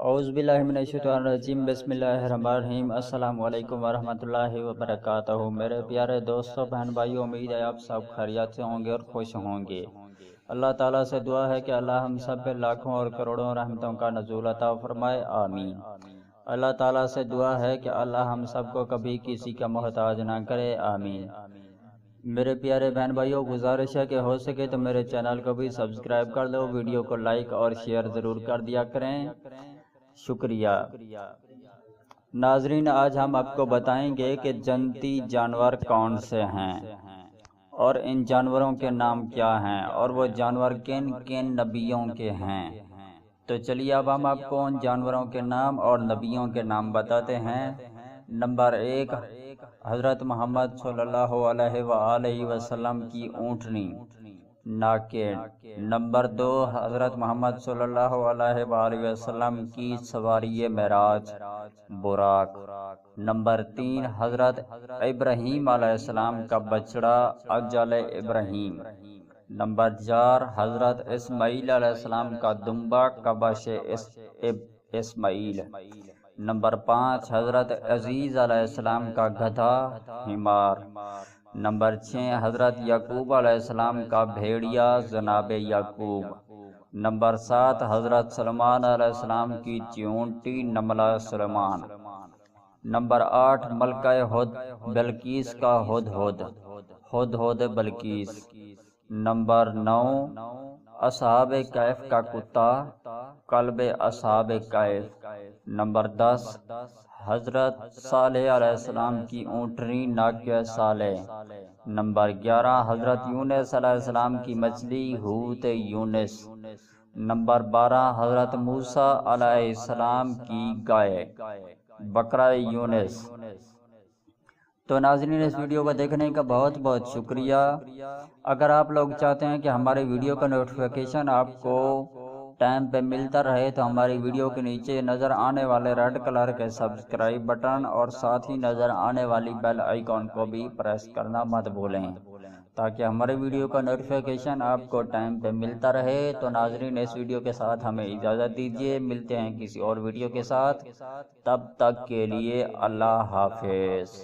اعوذ باللہ من الشیطان الرجیم، بسم اللہ الرحمن الرحیم۔ السلام علیکم ورحمۃ اللہ وبرکاتہ۔ میرے پیارے دوستوں، بہن بھائیوں، امید ہے آپ سب خیریت سے ہوں گے اور خوش ہوں گے۔ اللہ تعالیٰ سے دعا ہے کہ اللہ ہم سب پہ لاکھوں اور کروڑوں رحمتوں کا نزول عطا فرمائے، آمین۔ اللہ تعالیٰ سے دعا ہے کہ اللہ ہم سب کو کبھی کسی کا محتاج نہ کرے، آمین۔ میرے پیارے بہن بھائیوں، گزارش ہے کہ ہو سکے تو میرے چینل کو بھی سبسکرائب کر دو، ویڈیو کو لائک اور شیئر ضرور کر دیا کریں، شکریہ۔ ناظرین، آج ہم آپ کو بتائیں گے کہ جنتی جانور کون سے ہیں اور ان جانوروں کے نام کیا ہیں اور وہ جانور کن کن نبیوں کے ہیں۔ تو چلیے اب ہم آپ کو ان جانوروں کے نام اور نبیوں کے نام بتاتے ہیں۔ نمبر 1، حضرت محمد صلی اللہ علیہ وآلہ وسلم کی اونٹنی ناقد۔ نمبر 2، حضرت محمد صلی اللہ علیہ وآلہ وسلم کی سواری معراج براق۔ نمبر 3، حضرت ابراہیم علیہ السلام کا بچڑا عجل ابراہیم۔ نمبر 4، حضرت اسماعیل علیہ السلام کا دمبا کبش اسماعیل۔ نمبر 5، حضرت عزیز علیہ السلام کا گدھا حمار۔ نمبر 6، حضرت یعقوب علیہ السلام کا بھیڑیا جناب یعقوب۔ نمبر 7، حضرت سلمان علیہ السلام کی چیونٹی نملہ سلمان۔ نمبر 8، ملکہ بلقیس کا ہدہد بلقیس۔ نمبر 9، اصحاب کہف کا کتا کلب اصحاب کہف۔ نمبر 10، حضرت صالح علیہ السلام کی اونٹنی ناقہ صالح۔ نمبر 11، حضرت یونس علیہ السلام کی مچھلی حوت یونس۔ نمبر 12، حضرت موسیٰ علیہ السلام کی گائے بقرہ یونس۔ تو ناظرین، اس ویڈیو کو دیکھنے کا بہت بہت شکریہ۔ اگر آپ لوگ چاہتے ہیں کہ ہمارے ویڈیو کا نوٹیفیکیشن آپ کو ٹائم پہ ملتا رہے تو ہماری ویڈیو کے نیچے نظر آنے والے ریڈ کلر کے سبسکرائب بٹن اور ساتھ ہی نظر آنے والی بیل آئیکن کو بھی پریس کرنا مت بھولیں تاکہ ہمارے ویڈیو کا نوٹیفیکیشن آپ کو ٹائم پہ ملتا رہے۔ تو ناظرین، اس ویڈیو کے ساتھ ہمیں اجازت دیجیے، ملتے ہیں کسی اور ویڈیو کے ساتھ، تب تک کے لیے اللہ حافظ۔